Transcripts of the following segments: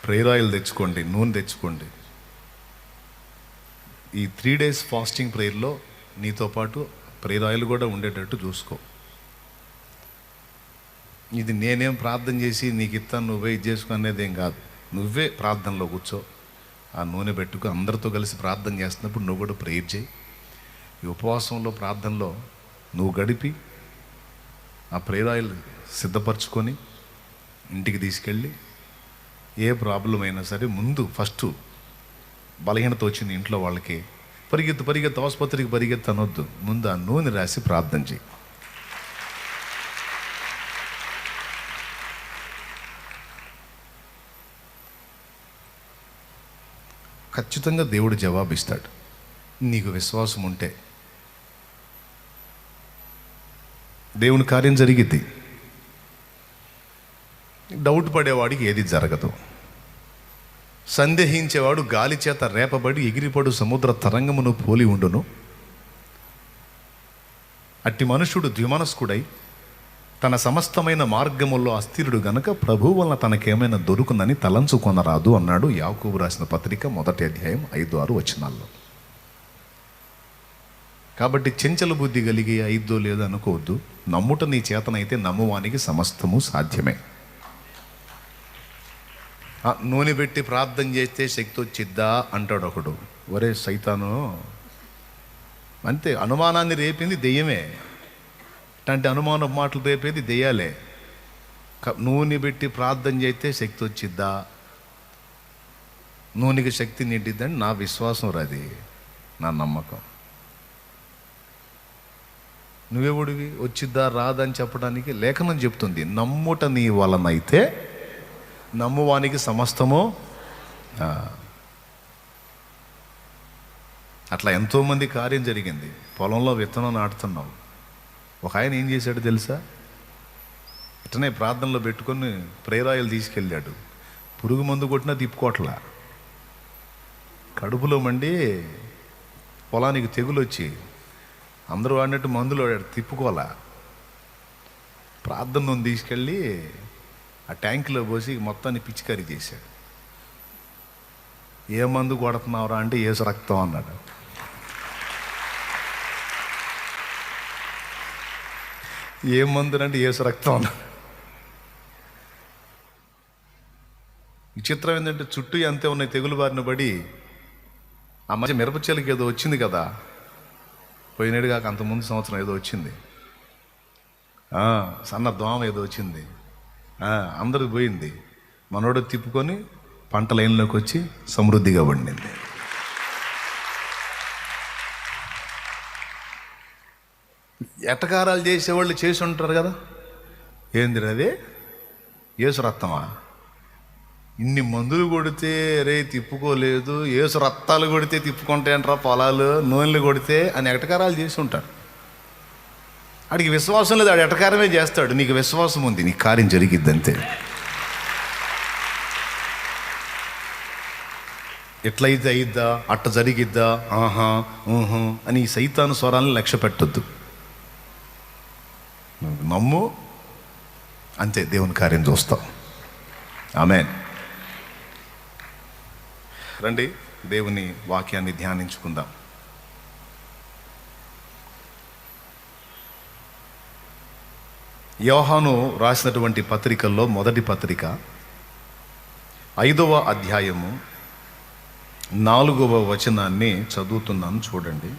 Prayer oil తెచ్చుకోండి, నూనె తెచ్చుకోండి. ఈ 3 days ఫాస్టింగ్ ప్రేయర్లో నీతో పాటు ప్రేయర్ ఆయిల్ కూడా ఉండేటట్టు చూసుకో. ఇది నేనేం ప్రార్థన చేసి నీకు ఇస్తాను నువ్వే ఇది చేసుకునేది ఏం కాదు. నువ్వే ప్రార్థనలో కూర్చో, ఆ నూనె పెట్టుకో, అందరితో కలిసి ప్రార్థన చేస్తున్నప్పుడు నువ్వు కూడా ప్రేయర్ చేయి. ఈ ఉపవాసంలో ప్రార్థనలో నువ్వు గడిపి ఆ ప్రేయర్ ఆయిల్ సిద్ధపరచుకొని ఇంటికి తీసుకెళ్ళి ఏ ప్రాబ్లం అయినా సరే ముందు ఫస్ట్ బలహీనత వచ్చింది ఇంట్లో వాళ్ళకి, పరిగెత్తు ఆసుపత్రికి పరిగెత్తు అనొద్దు, ముందు ఆ నూనె రాసి ప్రార్థన చేయి. ఖచ్చితంగా దేవుడు జవాబిస్తాడు నీకు విశ్వాసం ఉంటే. దేవుని కార్యం జరిగిద్ది. డౌట్ పడేవాడికి ఏది జరగదు. సందేహించేవాడు గాలి చేత రేపబడి ఎగిరిపడు సముద్ర తరంగమును పోలి ఉండును. అట్టి మనుషుడు ద్విమనస్కుడై తన సమస్తమైన మార్గముల్లో అస్థిరుడు గనక ప్రభువు వలన తనకేమైనా దొరుకునని తలంచుకొనరాదు అన్నాడు యాకోబు రాసిన పత్రిక 1వ అధ్యాయం 5-6 వచనాల్లో. కాబట్టి చెంచల బుద్ధి కలిగి అయిద్దో లేదో అనుకోవద్దు. నమ్ముట నీ చేతనైతే నమ్మువానికి సమస్తము సాధ్యమే. నూనె పెట్టి ప్రార్థన చేస్తే శక్తి వచ్చిద్దా అంటాడు ఒకడు. ఒరే సైతాను, అంతే, అనుమానాన్ని రేపింది దెయ్యమే. అంటే అనుమానం మాటలు రేపేది దెయ్యాలే. నూనె పెట్టి ప్రార్థన చేస్తే శక్తి వచ్చిద్దా? నూనెకి శక్తి నిండిద్దని నా విశ్వాసం రాది, నా నమ్మకం. నువ్వెవడివి వచ్చిద్దా రాదని చెప్పడానికి? లేఖనం చెప్తుంది, నమ్ముట నీ వలనైతే నమ్మువానికి సమస్తము. అట్లా ఎంతోమంది కార్యం జరిగింది. పొలంలో విత్తనం నాటుతున్నావు, ఒక ఆయన ఏం చేశాడు తెలుసా? ఇట్లనే ప్రార్థనలో పెట్టుకొని ప్రేయర్ ఆయిల్ తీసుకెళ్ళాడు. పురుగు మందు కొట్టినా తిప్పుకోట్లా, కడుపులో మండి పొలానికి తెగులు వచ్చి అందరూ వాడినట్టు మందులు వాడాడు, తిప్పుకోలా. ప్రార్థన నూనె తీసుకెళ్ళి ఆ ట్యాంకులో పోసి మొత్తాన్ని పిచికారీ చేశాడు. ఏ మందు కొడుతున్నావురా అంటే యేసు రక్తం అన్నాడు. ఏ మందు అంటే యేసు రక్తం అన్నాడు. విచిత్రం ఏంటంటే చుట్టూ అంతే ఉన్నాయి తెగులు బారిన పడి. ఆ మధ్య మిరపచెలకి ఏదో వచ్చింది కదా, పోయినాడు కాక అంతకుముందు సంవత్సరం ఏదో వచ్చింది, సన్న దోమ ఏదో వచ్చింది, అందరికి పోయింది. మనోడు తిప్పుకొని పంట లైన్లోకి వచ్చి సమృద్ధిగా పండింది. ఎటకారాలు చేసేవాళ్ళు చేసి ఉంటారు కదా, ఏంది అది యేసు రక్తమా? ఇన్ని మందులు కొడితే రే తిప్పుకోలేదు, యేసు రక్తాలు కొడితే తిప్పుకుంటాయంటారా పొలాలు, నూనెలు కొడితే అని ఎటకారాలు చేసి ఉంటారు. ఆడికి విశ్వాసం లేదు, ఆడు ఎటకారమే చేస్తాడు. నీకు విశ్వాసం ఉంది, నీ కార్యం జరిగిద్ది అంతే. ఎట్లయితే అయిద్దా, అట్ట జరిగిద్దా, ఆహా ఊహు అని ఈ సైతాను స్వరాలను లక్ష్య పెట్టొద్దు. నమ్ము, అంతే, దేవుని కార్యం చూస్తాం. ఆమేన్. రండి దేవుని వాక్యాన్ని ధ్యానించుకుందాం. యోహాను రాసినటువంటి పత్రికల్లో మొదటి పత్రిక 5వ అధ్యాయము 4వ వచనాన్ని చదువుతున్నాను, చూడండి.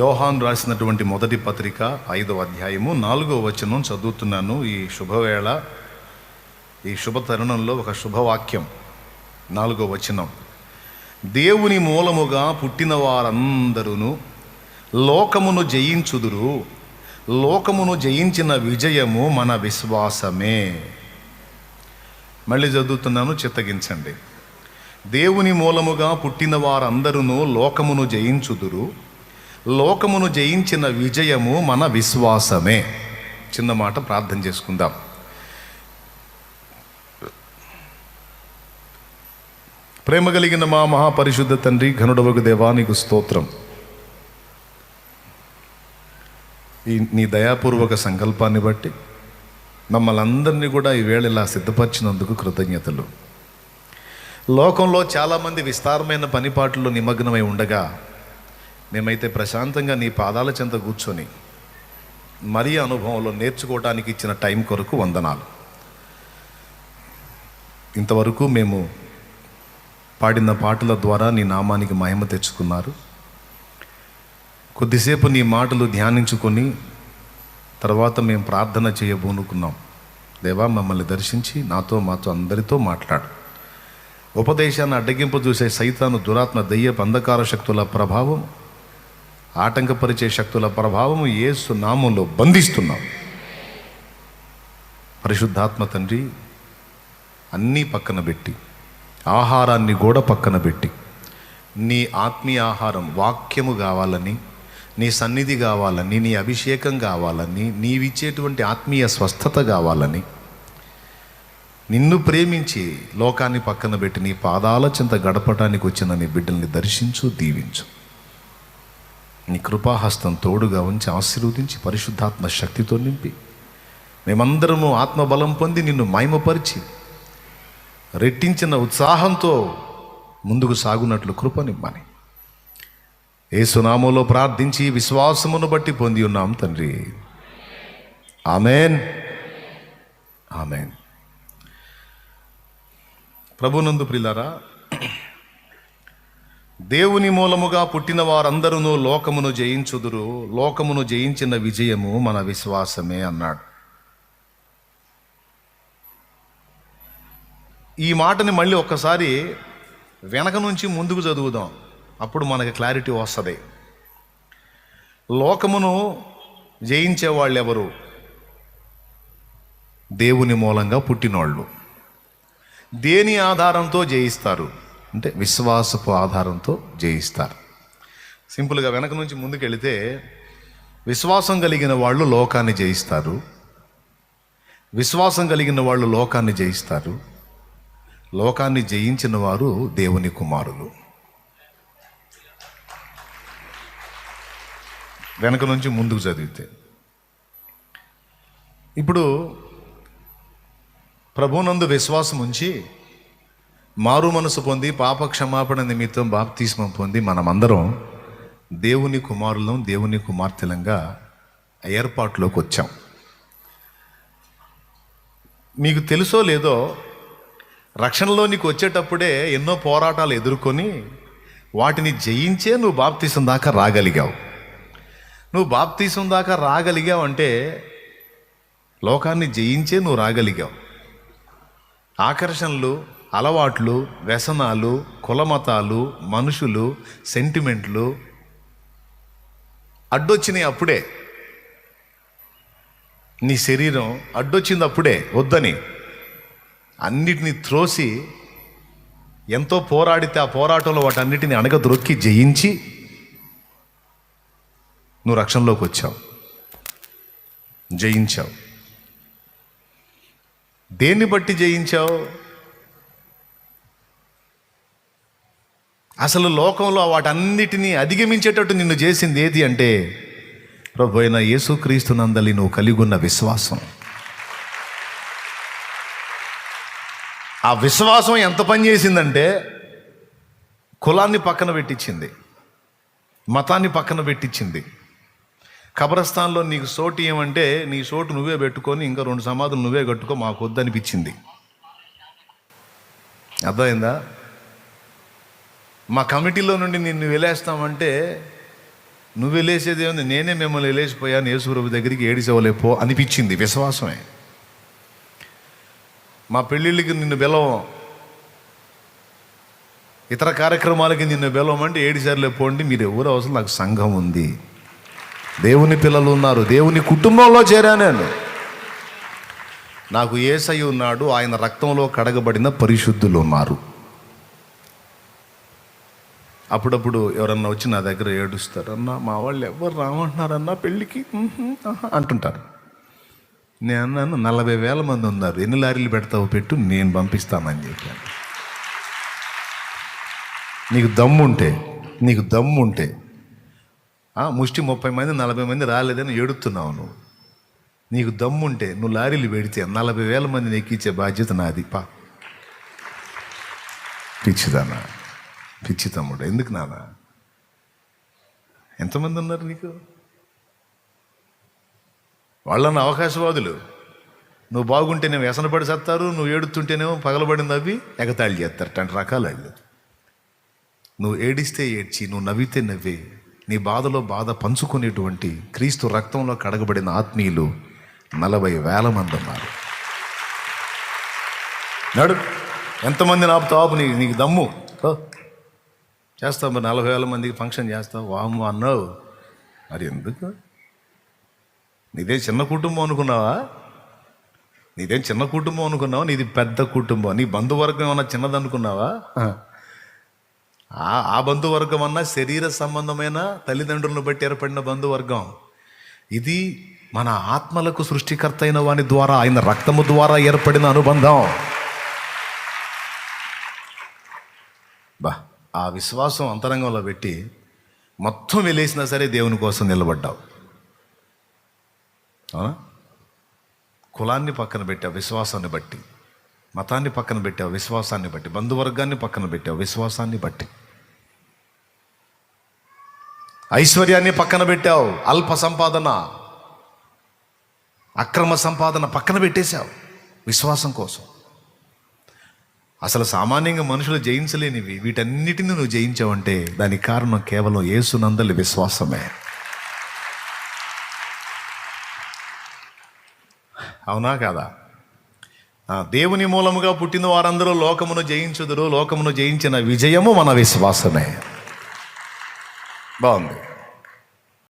యోహాను రాసినటువంటి మొదటి పత్రిక 5వ అధ్యాయము 4వ వచనం చదువుతున్నాను. ఈ శుభవేళ, ఈ శుభ తరుణంలో ఒక శుభవాక్యం. 4వ వచనం: దేవుని మూలముగా పుట్టిన వారందరూ లోకమును జయించుదురు, లోకమును జయించిన విజయము మన విశ్వాసమే. మళ్ళీ చదువుతున్నాను, చిత్తగించండి. దేవుని మూలముగా పుట్టిన వారందరూ లోకమును జయించుదురు, లోకమును జయించిన విజయము మన విశ్వాసమే. చిన్న మాట ప్రార్థన చేసుకుందాం. ప్రేమ కలిగిన మా మహాపరిశుద్ధ తండ్రి, ఘనుడవగు దేవా, నీకు స్తోత్రం. నీ దయాపూర్వక సంకల్పాన్ని బట్టి మమ్మల్ని అందరినీ కూడా ఈవేళ ఇలా సిద్ధపరిచినందుకు కృతజ్ఞతలు. లోకంలో చాలామంది విస్తారమైన పనిపాట్లలో నిమగ్నమై ఉండగా మేమైతే ప్రశాంతంగా నీ పాదాల చెంత కూర్చొని మరీ అనుభవంలో నేర్చుకోవడానికి ఇచ్చిన టైం కొరకు వందనాలు. ఇంతవరకు మేము పాడిన పాటల ద్వారా నీ నామానికి మహిమ తెచ్చుకున్నారు. కొద్దిసేపు నీ మాటలు ధ్యానించుకొని తర్వాత మేము ప్రార్థన చేయబోనుకున్నాం. దేవా, మమ్మల్ని దర్శించి నాతో మాతో అందరితో మాట్లాడు. ఉపదేశాన్ని అడ్డగింపు చూసే సైతాను, దురాత్మ, దయ్యపు అంధకార శక్తుల ప్రభావం, ఆటంకపరిచే శక్తుల ప్రభావము యేసు నామంలో బంధిస్తున్నాం. పరిశుద్ధాత్మ తండ్రి, అన్నీ పక్కన పెట్టి, ఆహారాన్ని కూడా పక్కన పెట్టి, నీ ఆత్మీయ ఆహారం వాక్యము కావాలని, నీ సన్నిధి కావాలని, నీ అభిషేకం కావాలని, నీవిచ్చేటువంటి ఆత్మీయ స్వస్థత కావాలని, నిన్ను ప్రేమించి లోకాన్ని పక్కన పెట్టి నీ పాదాల చెంత గడపటానికి వచ్చిన నీ బిడ్డల్ని దర్శించు, దీవించు. నీ కృపాహస్తం తోడుగా ఉంచి ఆశీర్వదించి పరిశుద్ధాత్మ శక్తితో నింపి మేమందరము ఆత్మబలం పొంది నిన్ను మహిమపరిచి రెట్టించిన ఉత్సాహంతో ముందుకు సాగునట్లు కృపనిమ్మని యేసు నామములో ప్రార్థించి విశ్వాసమును బట్టి పొంది ఉన్నాం తండ్రి. Amen, amen. ప్రభునందు ప్రియులారా, దేవుని మూలముగా పుట్టిన వారందరూ లోకమును జయించుదురు, లోకమును జయించిన విజయము మన విశ్వాసమే అన్నాడు. ఈ మాటని మళ్ళీ ఒక్కసారి వెనక నుంచి ముందుకు చదువుదాం, అప్పుడు మనకి క్లారిటీ వస్తుంది. లోకమును జయించే వాళ్ళు ఎవరు? దేవుని మూలంగా పుట్టినోళ్ళు. దేని ఆధారంతో జయిస్తారు అంటే విశ్వాసపు ఆధారంతో జయిస్తారు. సింపుల్గా వెనక నుంచి ముందుకు వెళితే, విశ్వాసం కలిగిన వాళ్ళు లోకాన్ని జయిస్తారు, విశ్వాసం కలిగిన వాళ్ళు లోకాన్ని జయిస్తారు, లోకాన్ని జయించిన వారు దేవుని కుమారులు. వెనక నుంచి ముందుకు చదివితే, ఇప్పుడు ప్రభునందు విశ్వాసం ఉంచి మారు మనసు పొంది పాప క్షమాపణ నిమిత్తం బాప్తిస్మం పొంది మనమందరం దేవుని కుమారులం, దేవుని కుమార్తెలంగా ఏర్పాటులోకి వచ్చాం. మీకు తెలుసో లేదో, రక్షణలోనికి వచ్చేటప్పుడే ఎన్నో పోరాటాలు ఎదుర్కొని వాటిని జయించే నువ్వు బాప్తిసం దాకా రాగలిగావు. నువ్వు బాప్తిసం దాకా రాగలిగావు అంటే లోకాన్ని జయించే నువ్వు రాగలిగావు. ఆకర్షణలు, అలవాట్లు, వ్యసనాలు, కులమతాలు, మనుషులు, సెంటిమెంట్లు అడ్డొచ్చినాయి అప్పుడే. నీ శరీరం అడ్డొచ్చింది అప్పుడే, వద్దని అన్నిటినీ త్రోసి ఎంతో పోరాడితే ఆ పోరాటంలో వాటన్నిటిని అణగద్రొక్కి జయించి నువ్వు రక్షణలోకి వచ్చావు, జయించావు. దేన్ని బట్టి జయించావు? అసలు లోకంలో వాటన్నిటినీ అధిగమించేటట్టు నిన్ను చేసింది ఏది అంటే ప్రభు అయిన యేసుక్రీస్తు నందలి నువ్వు కలిగి ఉన్న విశ్వాసం. ఆ విశ్వాసం ఎంత పని చేసిందంటే కులాన్ని పక్కన పెట్టించింది, మతాన్ని పక్కన పెట్టించింది. కబరస్థాన్లో నీకు చోటు ఏమంటే నీ చోటు నువ్వే పెట్టుకొని ఇంకా 2 సమాధులు నువ్వే కట్టుకో, మాకు వద్దనిపించింది. అర్థమైందా? మా కమిటీలో నుండి నిన్ను వెళ్ళేస్తామంటే నువ్వు వెళ్ళేసేది ఏముంది, నేనే మిమ్మల్ని వెళ్ళేసిపోయాను యేసుప్రభు దగ్గరికి, ఏడిసేవలేపో అనిపించింది. విశ్వాసమే. మా పెళ్ళిళ్ళకి నిన్ను పిలవం, ఇతర కార్యక్రమాలకి నిన్ను పిలవమంటే 7 సార్లు పోండి, మీరు ఎవరు అవసరం, నాకు సంఘం ఉంది, దేవుని పిల్లలు ఉన్నారు, దేవుని కుటుంబంలో చేరా నేను, నాకు యేసయ్య ఉన్నాడు, ఆయన రక్తంలో కడగబడిన పరిశుద్ధులు ఉన్నారు. అప్పుడప్పుడు ఎవరన్నా వచ్చి నా దగ్గర ఏడుస్తారు, అన్నా మా వాళ్ళు ఎవరు రామంటున్నారన్నా పెళ్ళికి అంటుంటారు. నేను అన్నాను, 40,000 మంది ఉన్నారు, ఎన్ని లారీలు పెడతావు పెట్టు, నేను పంపిస్తానని చెప్పాను. నీకు దమ్ముంటే ముష్టి 30 మంది 40 మంది రాలేదని ఏడుతున్నావు నువ్వు. నీకు దమ్ముంటే నువ్వు లారీలు పెడితే 40,000 మందిని ఎక్కించే బాధ్యత నాది. పిచ్చిదానా, పిచ్చి తమ్ముడు, ఎందుకు నాన్న? ఎంతమంది ఉన్నారు నీకు? వాళ్ళన్న అవకాశవాదులు. నువ్వు బాగుంటేనేమో వ్యసనపడి చేస్తారు, నువ్వు ఏడుతుంటేనేమో పగలబడింది అవి ఎగతాళి చేస్తారు. 10 రకాలు వాళ్ళు. నువ్వు ఏడిస్తే ఏడ్చి, నువ్వు నవ్వితే నవ్వే, నీ బాధలో బాధ పంచుకునేటువంటి క్రీస్తు రక్తంలో కడగబడిన ఆత్మీయులు 40,000 మంది ఉన్నారు. నడు, ఎంతమందిని ఆపుతావు? నీకు దమ్ము చేస్తావు. మరి 40,000 మందికి ఫంక్షన్ చేస్తావు, వాము అన్నావు. మరి ఎందుకు? నీదే చిన్న కుటుంబం అనుకున్నావా? నీదేం చిన్న కుటుంబం అనుకున్నావా? నీది పెద్ద కుటుంబం. నీ బంధువర్గం ఏమన్నా చిన్నదనుకున్నావా? ఆ బంధువర్గం అన్నా శరీర సంబంధమైన తల్లిదండ్రులను బట్టి ఏర్పడిన బంధువర్గం. ఇది మన ఆత్మలకు సృష్టికర్త అయిన వాని ద్వారా, ఆయన రక్తము ద్వారా ఏర్పడిన అనుబంధం. ఆ విశ్వాసం అంతరంగంలో పెట్టి మొత్తం వెళ్ళేసినా సరే దేవుని కోసం నిలబడ్డావు. అవునా? కులాన్ని పక్కన పెట్టావు విశ్వాసాన్ని బట్టి, మతాన్ని పక్కన పెట్టావు విశ్వాసాన్ని బట్టి, బంధువర్గాన్ని పక్కన పెట్టావు విశ్వాసాన్ని బట్టి, ఐశ్వర్యాన్ని పక్కన పెట్టావు, అల్ప సంపాదన, అక్రమ సంపాదన పక్కన పెట్టేశావు విశ్వాసం కోసం. అసలు సామాన్యంగా మనుషులు జయించలేనివి వీటన్నిటిని నువ్వు జయించావంటే దానికి కారణం కేవలం యేసునందలి విశ్వాసమే. అవునా కాదా? దేవుని మూలముగా పుట్టిన వారందరూ లోకమును జయించుదురు, లోకమును జయించిన విజయము మన విశ్వాసమే. బాగుంది.